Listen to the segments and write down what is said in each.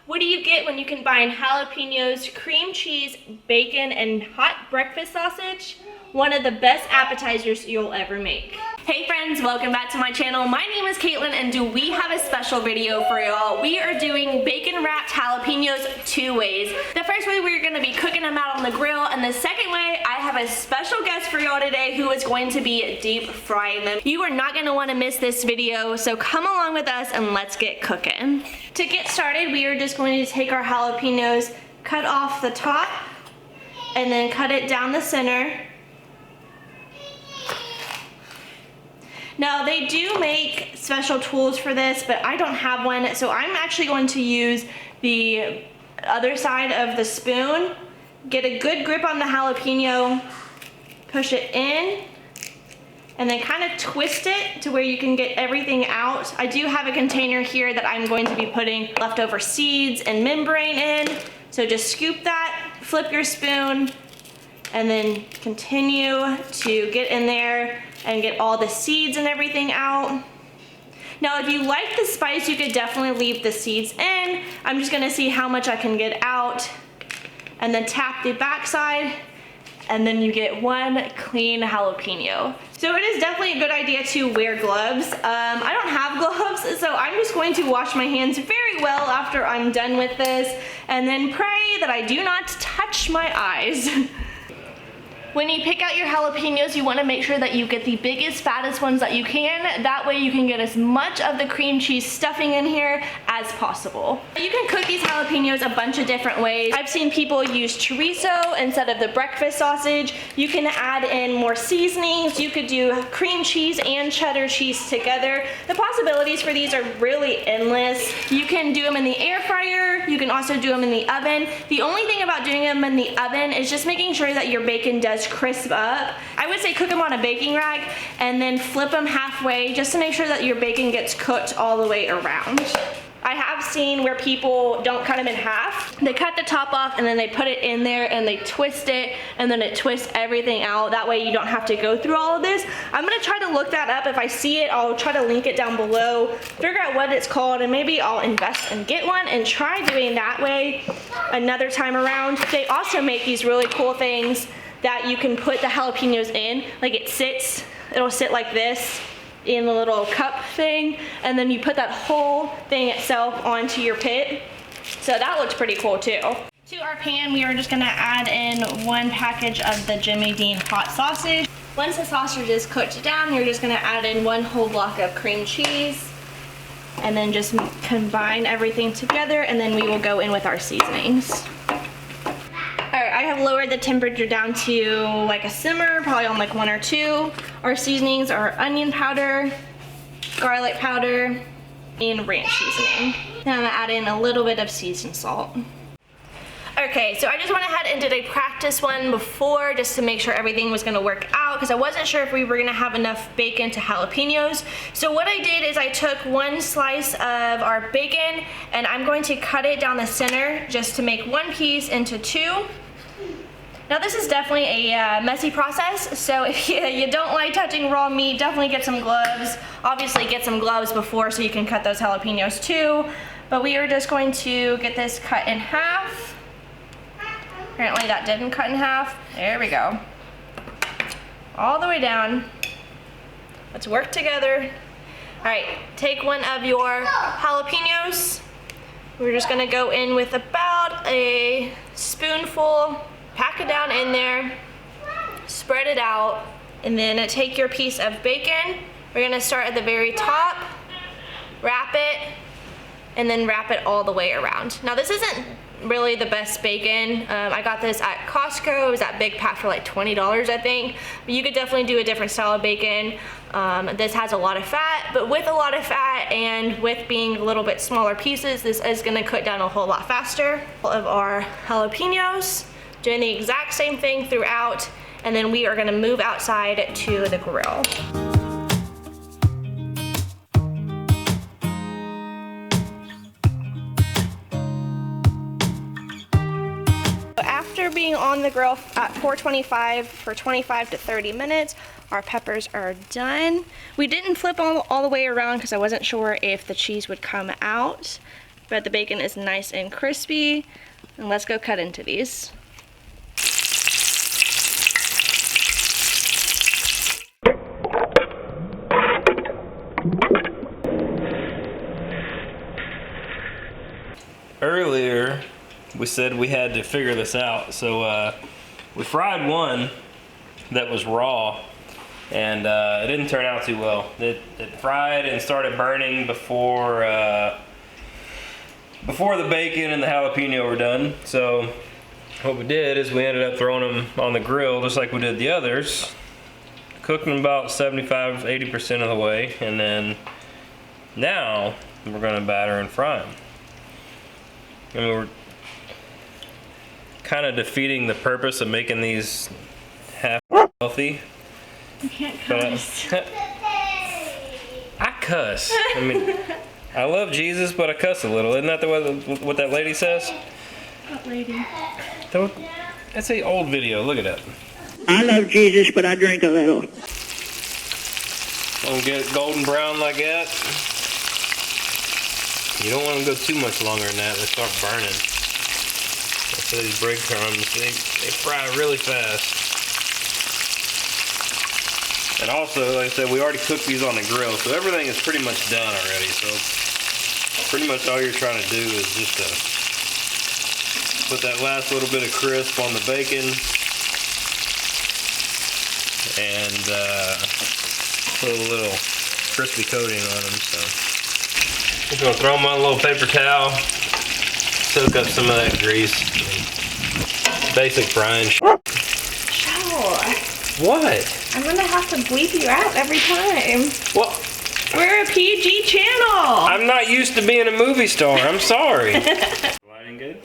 What do you get when you combine jalapenos, cream cheese, bacon, and hot breakfast sausage? One of the best appetizers you'll ever make. Hey friends, welcome back to my channel. My name is Caitlin and do we have a special video for y'all. We are doing bacon wrapped jalapenos two ways. The first way we're gonna be cooking them out on the grill, and the second way I have a special guest for y'all today who is going to be deep frying them. You are not gonna wanna miss this video, so come along with us and let's get cooking. To get started, we are just going to take our jalapenos, cut off the top, and then cut it down the center. Now they do make special tools for this, but I don't have one, so I'm actually going to use the other side of the spoon, get a good grip on the jalapeno, push it in, and then kind of twist it to where you can get everything out. I do have a container here that I'm going to be putting leftover seeds and membrane in, so just scoop that, flip your spoon, and then continue to get in there and get all the seeds and everything out. Now if you like the spice, you could definitely leave the seeds in. I'm just gonna see how much I can get out, and then tap the backside, and then you get one clean jalapeno. So it is definitely a good idea to wear gloves. I don't have gloves, so I'm just going to wash my hands very well after I'm done with this, and then pray that I do not touch my eyes. When you pick out your jalapenos, you want to make sure that you get the biggest, fattest ones that you can. That way you can get as much of the cream cheese stuffing in here as possible. You can cook these jalapenos a bunch of different ways. I've seen people use chorizo instead of the breakfast sausage. You can add in more seasonings. You could do cream cheese and cheddar cheese together. The possibilities for these are really endless. You can do them in the air fryer. You can also do them in the oven. The only thing about doing them in the oven is just making sure that your bacon does crisp up. I would say cook them on a baking rack and then flip them halfway just to make sure that your bacon gets cooked all the way around. I have seen where people don't cut them in half. They cut the top off and then they put it in there and they twist it, and then it twists everything out. That way you don't have to go through all of this. I'm gonna try to look that up. If I see it, I'll try to link it down below, figure out what it's called, and maybe I'll invest and get one and try doing that way another time around. They also make these really cool things that you can put the jalapenos in. Like it'll sit like this in the little cup thing, and then you put that whole thing itself onto your pit. So that looks pretty cool too. To our pan, we are just gonna add in one package of the Jimmy Dean hot sausage. Once the sausage is cooked down, you're just gonna add in one whole block of cream cheese, and then just combine everything together, and then we will go in with our seasonings. Alright, I have lowered the temperature down to like a simmer, probably on like 1 or 2. Our seasonings are onion powder, garlic powder, and ranch seasoning. Then I'm gonna add in a little bit of seasoned salt. Okay, so I just went ahead and did a practice one before just to make sure everything was gonna work out, because I wasn't sure if we were gonna have enough bacon to jalapenos. So what I did is I took one slice of our bacon and I'm going to cut it down the center just to make one piece into 2. Now this is definitely a messy process, so if you don't like touching raw meat, definitely get some gloves. Obviously get some gloves before so you can cut those jalapenos too. But we are just going to get this cut in half. Apparently that didn't cut in half. There we go. All the way down. Let's work together. Alright, take one of your jalapenos. We're just gonna go in with about a spoonful. Pack it down in there, spread it out, and then take your piece of bacon. We're gonna start at the very top, wrap it, and then wrap it all the way around. Now this isn't really the best bacon. I got this at Costco. It was that big pack for like $20, I think. But you could definitely do a different style of bacon. This has a lot of fat, but with a lot of fat and with being a little bit smaller pieces, this is gonna cook down a whole lot faster. All of our jalapenos. Doing the exact same thing throughout, and then we are gonna move outside to the grill. After being on the grill at 425 for 25 to 30 minutes, our peppers are done. We didn't flip all the way around because I wasn't sure if the cheese would come out. but the bacon is nice and crispy. And let's go cut into these. Earlier, we said we had to figure this out, so we fried one that was raw, and it didn't turn out too well. It fried and started burning before the bacon and the jalapeno were done. So what we did is we ended up throwing them on the grill just like we did the others, cooking them about 75–80% of the way, and then now we're gonna batter and fry them. I mean, we're kind of defeating the purpose of making these half healthy. You can't cuss. I cuss. I mean, I love Jesus, but I cuss a little. Isn't that what that lady says? What lady? That's an old video. Look at that. I love Jesus, but I drink a little. Don't get golden brown like that. You don't want them to go too much longer than that. They start burning. So these breadcrumbs, they fry really fast. And also, like I said, we already cooked these on the grill, so everything is pretty much done already. So pretty much all you're trying to do is just put that last little bit of crisp on the bacon and put a little crispy coating on them. So just gonna throw them on a little paper towel, soak up some of that grease. Basic frying. Joe, What? I'm gonna have to bleep you out every time. Well, we're a PG channel. I'm not used to being a movie star. I'm sorry. Lighting good?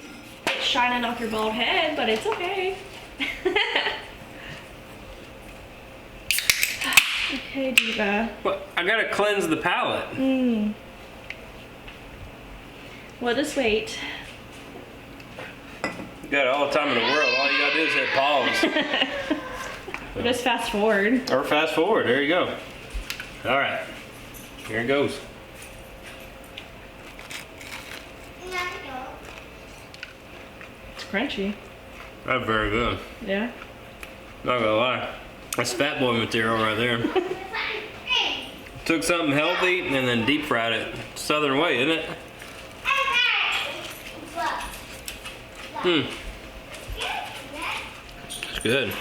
It's shining off your bald head, but it's okay. Okay, Diva. Well, I gotta cleanse the palate. Well, just wait. You got all the time in the world. All you gotta do is hit pause. Or just fast forward. Or fast forward. There you go. All right. Here it goes. It's crunchy. That's very good. Yeah. Not gonna lie. That's fat boy material right there. Took something healthy and then deep fried it. Southern way, isn't it? It's good.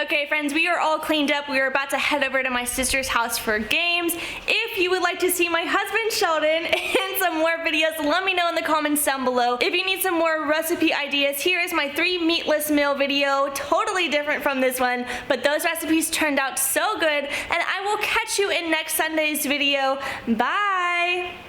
Okay, friends, we are all cleaned up. We are about to head over to my sister's house for games. If you would like to see my husband Sheldon in some more videos, let me know in the comments down below. If you need some more recipe ideas, here is my 3 meatless meal video. Totally different from this one, but those recipes turned out so good, and I will catch you in next Sunday's video. Bye!